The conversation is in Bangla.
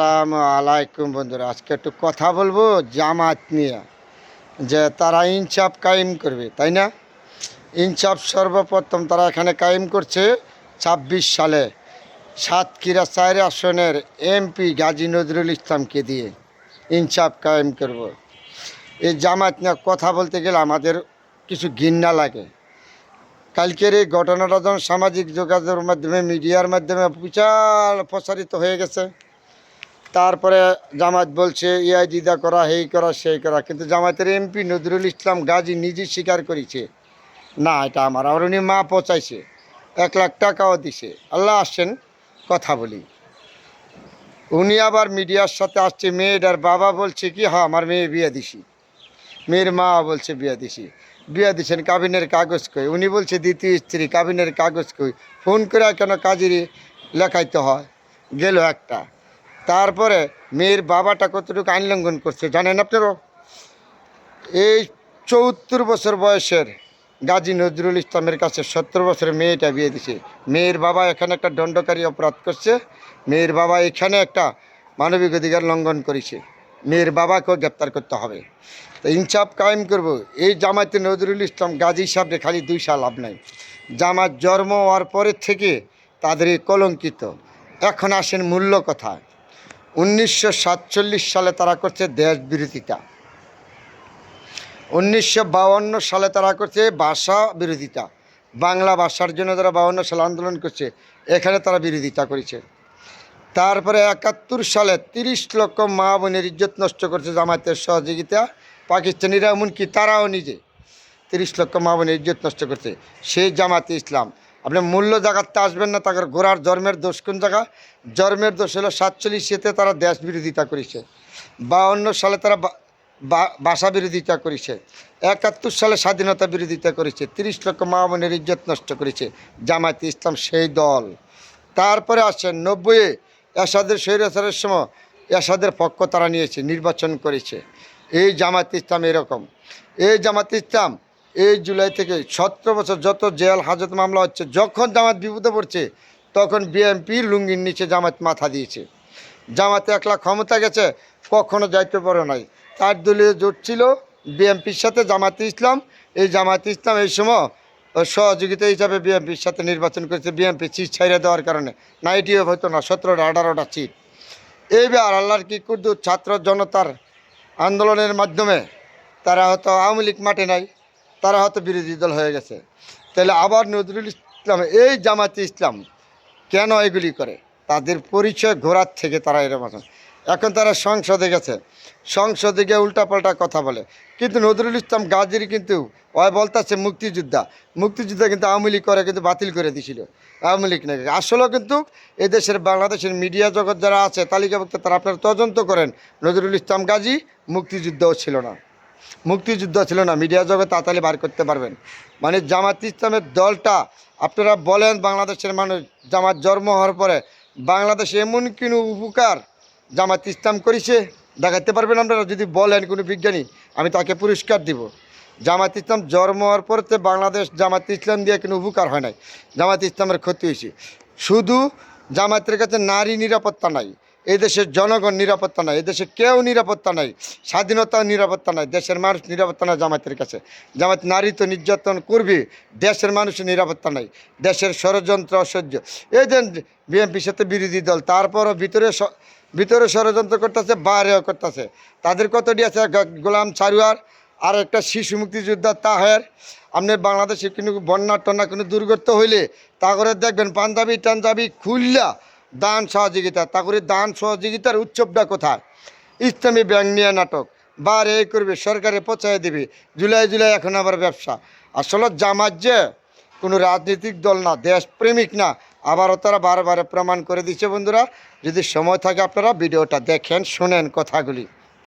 আসসালামু আলাইকুম বন্ধুরা, আজকে একটু কথা বলবো জামাত নিয়ে, যে তারা ইনসাফ কায়েম করবে, তাই না? ইনসাফ সর্বপ্রথম তারা এখানে কায়েম করছে ২৬ সালে সাতক্ষীরা ৪ আসনের এমপি গাজী নজরুল ইসলামকে দিয়ে ইনসাফ কায়েম করব। এই জামাত নিয়ে কথা বলতে গেলে আমাদের কিছু ঘৃণা লাগে। কালকের এই ঘটনাটা যখন সামাজিক যোগাযোগের মাধ্যমে, মিডিয়ার মাধ্যমে বিশাল প্রসারিত হয়ে গেছে, তারপরে জামাত বলছে ইআই দিদা করা, হেই করা, সেই করা, কিন্তু জামাতের এমপি নজরুল ইসলাম গাজী নিজে স্বীকার করেছে, না এটা আমার। আর উনি মা পচাইছে, ১ লাখ টাকাও দিছে। আল্লাহ আসছেন, কথা বলি। উনি আবার মিডিয়ার সাথে আসছে, মেয়েটার বাবা বলছে কি হ্যাঁ আমার মেয়ে বিয়ে দিছি, মেয়ের মা বলছে বিয়ে দিছি। বিয়ে দিছেন, কাবিনের কাগজ কই? উনি বলছে দ্বিতীয় স্ত্রী, কাবিনের কাগজ কই? ফোন করে কেন কাজের লেখাইতে হয়? গেল একটা। তারপরে মেয়ের বাবাটা কতটুকু আইন লঙ্ঘন করছে জানেন আপনারও? এই ৭৪ বছর বয়সের গাজী নজরুল ইসলামের কাছে ৭০ বছরের মেয়েটা বিয়ে দিছে। মেয়ের বাবা এখানে একটা দণ্ডকারী অপরাধ করছে, মেয়ের বাবা এখানে একটা মানবিক অধিকার লঙ্ঘন করেছে। মেয়ের বাবাকেও গ্রেপ্তার করতে হবে। তো ইনসাফ কায়েম করব। এই জামাতে নজরুল ইসলাম গাজী সাহেবরে খালি ২ সাল লাভ নাই। জামাত জন্ম হওয়ার পরের থেকে তাদের এই কলঙ্কিত। এখন আসেন মূল্য কথায়। ১৯৪৭ সালে তারা করছে দেশ বিরোধিতা, ১৯৫২ সালে তারা করছে ভাষা বিরোধিতা, বাংলা ভাষার জন্য তারা ৫২ সালে আন্দোলন করছে, এখানে তারা বিরোধিতা করেছে। তারপরে ৭১ সালে ৩০ লক্ষ মা বোনের ইজ্জত নষ্ট করছে জামায়াতের সহযোগিতা পাকিস্তানিরা, এমনকি তারাও নিজে ৩০ লক্ষ মা বোনের ইজ্জত নষ্ট করছে। সেই জামাতে ইসলাম। আপনি মূল্য জায়গাতে আসবেন না, তাদের গোড়ার জন্মের দোষ কোন জায়গা? জন্মের দোষ হলো ৪৭-এতে তারা দেশ বিরোধিতা করেছে, ৫২ সালে তারা ভাষা বিরোধিতা করেছে, ৭১ সালে স্বাধীনতা বিরোধিতা করেছে, ৩০ লক্ষ মা বোনের ইজ্জত নষ্ট করেছে জামায়াতে ইসলাম, সেই দল। তারপরে আসেন ৯০-এ এরশাদের স্বৈরাচারের সময় এরশাদের পক্ষ তারা নিয়েছে, নির্বাচন করেছে। এই জামায়াতে ইসলাম এরকম। এই জামায়াতে ইসলাম এই জুলাই থেকে ১৭ বছর যত জেল হাজত মামলা হচ্ছে, যখন জামাত বিপদে পড়ছে তখন বিএনপির লুঙ্গির নিচে জামাত মাথা দিয়েছে। জামাতে ১ লাখ ক্ষমতা গেছে, কখনো যাইতে পারে নাই। তার দলীয় জোট ছিল বিএনপির সাথে জামাতে ইসলাম। এই জামাতে ইসলাম এই সময় সহযোগিতা হিসাবে বিএনপির সাথে নির্বাচন করেছে, বিএনপি সিট ছাইড়ে দেওয়ার কারণে। না এটিও হয়তো না, ১৭টা ১৮টা সিট। এইবার আল্লাহর কি কুদরত, ছাত্র জনতার আন্দোলনের মাধ্যমে তারা হয়তো আওয়ামী লীগ মাঠে নাই, তারা হয়তো বিরোধী দল হয়ে গেছে। তাহলে আবার নজরুল ইসলাম, এই জামাতে ইসলাম কেন এগুলি করে? তাদের পরিচয় ঘোরার থেকে তারা এরকম। এখন তারা সংসদে গেছে, সংসদে গিয়ে উল্টাপাল্টা কথা বলে, কিন্তু নজরুল ইসলাম গাজীর কিন্তু ওই বলতেছে মুক্তিযোদ্ধা। মুক্তিযোদ্ধা কিন্তু আওয়ামী লীগ করে কিন্তু বাতিল করে দিয়েছিল, আওয়ামী লীগ নাকি। আসলেও কিন্তু এদেশের বাংলাদেশের মিডিয়া জগৎ যারা আছে তালিকাভুক্ত, তারা আপনারা তদন্ত করেন, নজরুল ইসলাম গাজী মুক্তিযুদ্ধও ছিল না, মুক্তিযুদ্ধ ছিল না। মিডিয়া জগৎ তাড়াতাড়ি বার করতে পারবেন। মানে জামাত ইসলামের দলটা, আপনারা বলেন বাংলাদেশের মানুষ জামাত জন্ম হওয়ার পরে বাংলাদেশে এমন কোনো উপকার জামাত ইসলাম করেছে দেখাতে পারবেন আপনারা? যদি বলেন কোনো বিজ্ঞানী, আমি তাকে পুরস্কার দিব। জামাত ইসলাম জন্ম হওয়ার পরতে বাংলাদেশ জামাত ইসলাম দিয়ে কোনো উপকার হয় নাই, জামাত ইসলামের ক্ষতি হয়েছে। শুধু জামাতের কাছে নারী নিরাপত্তা নাই, এদেশের জনগণ নিরাপত্তা নাই, এদেশে কেউ নিরাপত্তা নাই, স্বাধীনতা নিরাপত্তা নাই, দেশের মানুষ নিরাপত্তা নাই জামাতের কাছে। জামাত নারী তো নির্যাতন করবে, দেশের মানুষের নিরাপত্তা নাই, দেশের ষড়যন্ত্র অসহ্য। এই যে বিএনপির সাথে বিরোধী দল, তারপরও ভিতরে ষড়যন্ত্র করতেছে, বাইরেও করতেছে। তাদের কতটি আছে? গোলাম সারোয়ার, আর একটা শিশু মুক্তিযোদ্ধা তাহের। আপনার বাংলাদেশে কিন্তু বন্যা টন্যা কোনো দুর্গত হইলে তা করে দেখবেন পাঞ্জাবি টাঞ্জাবি খুললা দান সহযোগিতা, তা করে দান সহযোগিতার উৎসবটা কোথায়? ইসলামী ব্যাংক নিয়ে নাটক, বার এই করবে, সরকারে পৌঁছায় দেবে, জুলাই জুলাই এখন আবার ব্যবসা। আসলে জামাত যে কোনো রাজনৈতিক দল না, দেশপ্রেমিক না, আবারও তারা বারবার প্রমাণ করে দিচ্ছে। বন্ধুরা, যদি সময় থাকে আপনারা ভিডিওটা দেখেন, শোনেন কথাগুলি।